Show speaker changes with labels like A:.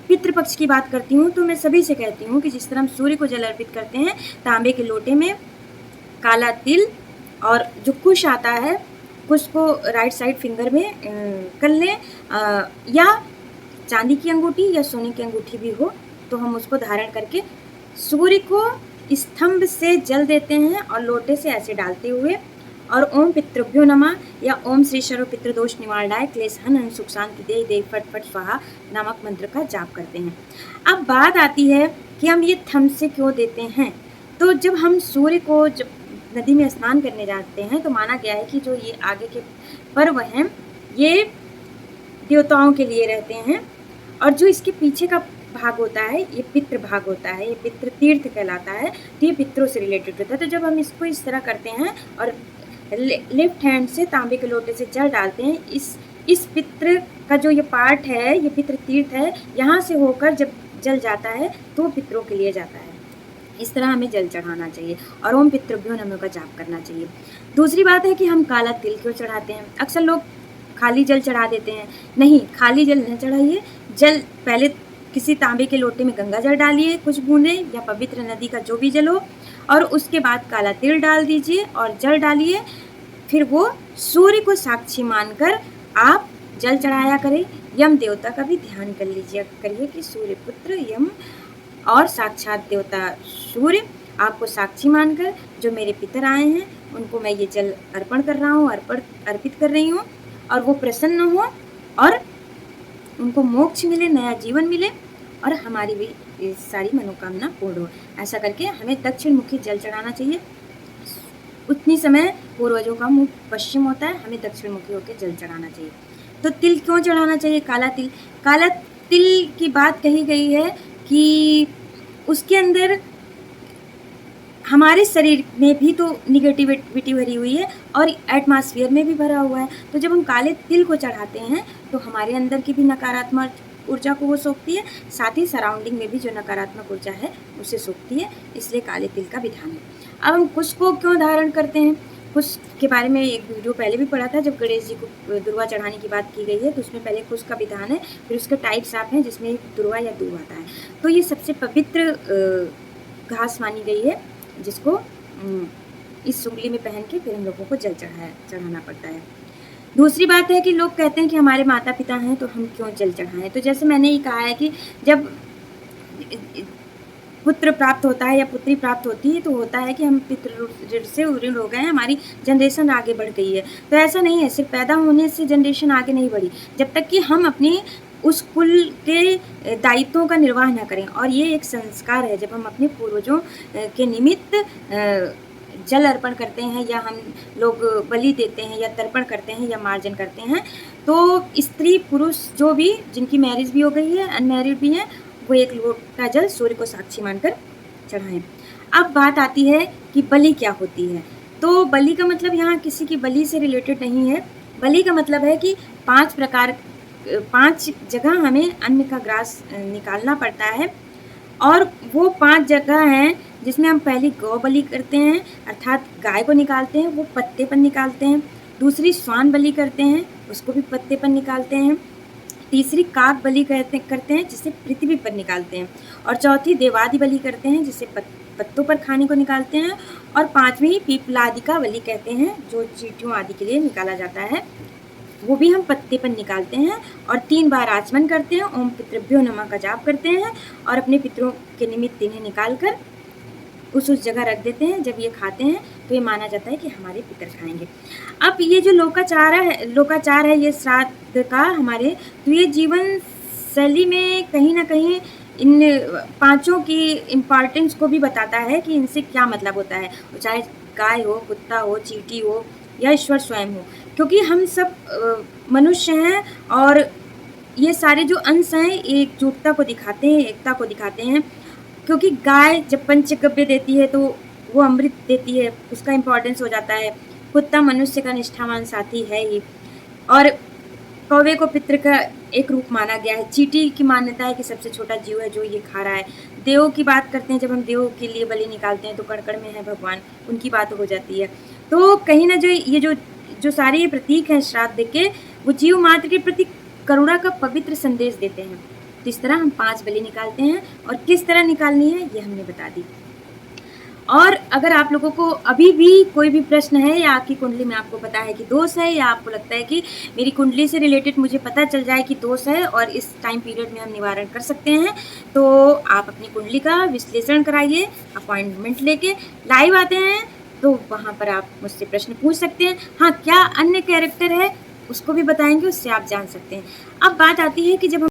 A: पितृपक्ष की बात करती हूँ तो मैं सभी से कहती हूँ कि जिस तरह हम सूर्य को जल अर्पित करते हैं, तांबे के लोटे में काला तिल और जो कुश आता है, कुश को राइट साइड फिंगर में कर लें, या चांदी की अंगूठी या सोने की अंगूठी भी हो तो हम उसको धारण करके सूर्य को स्तंभ से जल देते हैं और लोटे से ऐसे डालते हुए और ओम पितृभ्यो नमः या ओम श्री सर्व पितृदोष निवारणाय क्लेश हन सुख शांति दे दे फट फट स्वाहा नामक मंत्र का जाप करते हैं। अब बात आती है कि हम ये थंब से क्यों देते हैं। तो जब हम सूर्य को जब नदी में स्नान करने जाते हैं तो माना गया है कि जो ये आगे के पर्व हैं ये देवताओं के लिए रहते हैं, और जो इसके पीछे का भाग होता है ये पितृ भाग होता है, ये पितृ तीर्थ कहलाता है, तो ये पितरों से रिलेटेड होता है। तो जब हम इसको इस तरह करते हैं और लेफ्ट हैंड से तांबे के लोटे से जल डालते हैं, इस पितृ का जो ये पार्ट है, ये पितृ तीर्थ है, यहाँ से होकर जब जल जाता है तो पितरों के लिए जाता है। इस तरह हमें जल चढ़ाना चाहिए और ओम पितृभ्यो नमः का जाप करना चाहिए। दूसरी बात है कि हम काला तिल क्यों चढ़ाते हैं। अक्सर लोग खाली जल चढ़ा देते हैं, नहीं, खाली जल न चढ़ाइए। जल पहले किसी तांबे के लोटे में गंगा जल डालिए कुछ बूंदे या पवित्र नदी का जो भी जल हो, और उसके बाद काला तिल डाल दीजिए और जल डालिए। फिर वो सूर्य को साक्षी मानकर आप जल चढ़ाया करें। यम देवता का भी ध्यान कर लीजिए करिए कि सूर्य पुत्र यम और साक्षात देवता सूर्य आपको साक्षी मानकर जो मेरे पितर आए हैं उनको मैं ये जल अर्पण कर रहा हूँ, अर्पित कर रही हूँ, और वो प्रसन्न हो और उनको मोक्ष मिले, नया जीवन मिले और हमारी भी सारी मनोकामना पूर्ण हो। ऐसा करके हमें दक्षिण मुखी जल चढ़ाना चाहिए। उतनी समय पूर्वजों का मुख पश्चिम होता है, हमें दक्षिण मुखी होकर जल चढ़ाना चाहिए। तो तिल क्यों चढ़ाना चाहिए? काला तिल की बात कही गई है कि उसके अंदर हमारे शरीर में भी तो निगेटिविटी भरी हुई है और एटमॉस्फेयर में भी भरा हुआ है। तो जब हम काले तिल को चढ़ाते हैं तो हमारे अंदर की भी नकारात्मक ऊर्जा को वो सोखती है, साथ ही सराउंडिंग में भी जो नकारात्मक ऊर्जा है उसे सोखती है, इसलिए काले तिल का विधान है। अब हम कुश को क्यों धारण करते हैं? कुश के बारे में एक वीडियो पहले भी पढ़ा था, जब गणेश जी को दुर्वा चढ़ाने की बात की गई है तो उसमें पहले कुश का विधान है, फिर उसके टाइप्स आप हैं जिसमें दुर्वा या दूब आता है। तो ये सबसे पवित्र घास मानी गई है जिसको इस उंगली में पहन के फिर हम लोगों को जल चढ़ाना पड़ता है। दूसरी बात है कि लोग कहते हैं कि हमारे माता पिता हैं तो हम क्यों जल चढ़ाएं। तो जैसे मैंने ही कहा है कि जब पुत्र प्राप्त होता है या पुत्री प्राप्त होती है तो होता है कि हम पितृ ऋण से ऋण हो गए हैं, हमारी जनरेशन आगे बढ़ गई है। तो ऐसा नहीं है, सिर्फ पैदा होने से जनरेशन आगे नहीं बढ़ी, जब तक कि हम अपने उस कुल के दायित्वों का निर्वाह न करें। और ये एक संस्कार है, जब हम अपने पूर्वजों के निमित्त जल अर्पण करते हैं या हम लोग बलि देते हैं या तर्पण करते हैं या मार्जन करते हैं, तो स्त्री पुरुष जो भी जिनकी मैरिज भी हो गई है, अनमैरिड भी हैं, वो एक लोटा जल सूर्य को साक्षी मानकर चढ़ाएं। अब बात आती है कि बलि क्या होती है। तो बलि का मतलब यहाँ किसी की बलि से रिलेटेड नहीं है। बलि का मतलब है कि 5 जगह हमें अन्न का ग्रास निकालना पड़ता है, और वो 5 जगह हैं जिसमें हम पहली गौ बलि करते हैं, अर्थात गाय को निकालते हैं, वो पत्ते पर निकालते हैं। दूसरी स्वान बलि करते हैं, उसको भी पत्ते पर निकालते हैं। तीसरी काक बलि करते हैं जिसे पृथ्वी पर निकालते हैं। और चौथी देवादि बलि करते हैं जिसे पत्तों पर खाने को निकालते हैं। और 5वीं पीपलादिका बलि कहते हैं जो चींटियों आदि के लिए निकाला जाता है, वो भी हम पत्ते पर निकालते हैं। और 3 बार आचमन करते हैं, ओम पितृभ्यो नमः का जाप करते हैं और अपने पितरों के निमित्त इन्हें निकाल कर उस जगह रख देते हैं। जब ये खाते हैं तो ये माना जाता है कि हमारे पितर खाएंगे। अब ये जो लोकाचार है ये श्राद्ध का हमारे, तो ये जीवन शैली में कहीं ना कहीं इन 5 की इम्पॉर्टेंस को भी बताता है कि इनसे क्या मतलब होता है, चाहे गाय हो, कुत्ता हो, चींटी हो या ईश्वर स्वयं हो, क्योंकि हम सब मनुष्य हैं और ये सारे जो अंश हैं एकजुटता को दिखाते हैं, एकता को दिखाते हैं। क्योंकि गाय जब पंचगव्य देती है तो वो अमृत देती है, उसका इम्पोर्टेंस हो जाता है। कुत्ता मनुष्य का निष्ठावान साथी है ही, और कौवे को पितृ का एक रूप माना गया है। चींटी की मान्यता है कि सबसे छोटा जीव है जो ये खा रहा है। देव की बात करते हैं, जब हम देव के लिए बलि निकालते हैं तो कण में है भगवान, उनकी बात हो जाती है। तो कहीं ना जो सारे ये प्रतीक हैं श्राद्ध के, वो जीव मात्र के प्रति करुणा का पवित्र संदेश देते हैं। तो इस तरह हम 5 बलि निकालते हैं और किस तरह निकालनी है ये हमने बता दी। और अगर आप लोगों को अभी भी कोई भी प्रश्न है या आपकी कुंडली में आपको पता है कि दोष है, या आपको लगता है कि मेरी कुंडली से रिलेटेड मुझे पता चल जाए कि दोष है और इस टाइम पीरियड में हम निवारण कर सकते हैं, तो आप अपनी कुंडली का विश्लेषण कराइए, अपॉइंटमेंट लेके लाइव आते हैं तो वहाँ पर आप मुझसे प्रश्न पूछ सकते हैं। हाँ, क्या अन्य कैरेक्टर है उसको भी बताएंगे, उससे आप जान सकते हैं। अब बात आती है कि जब हम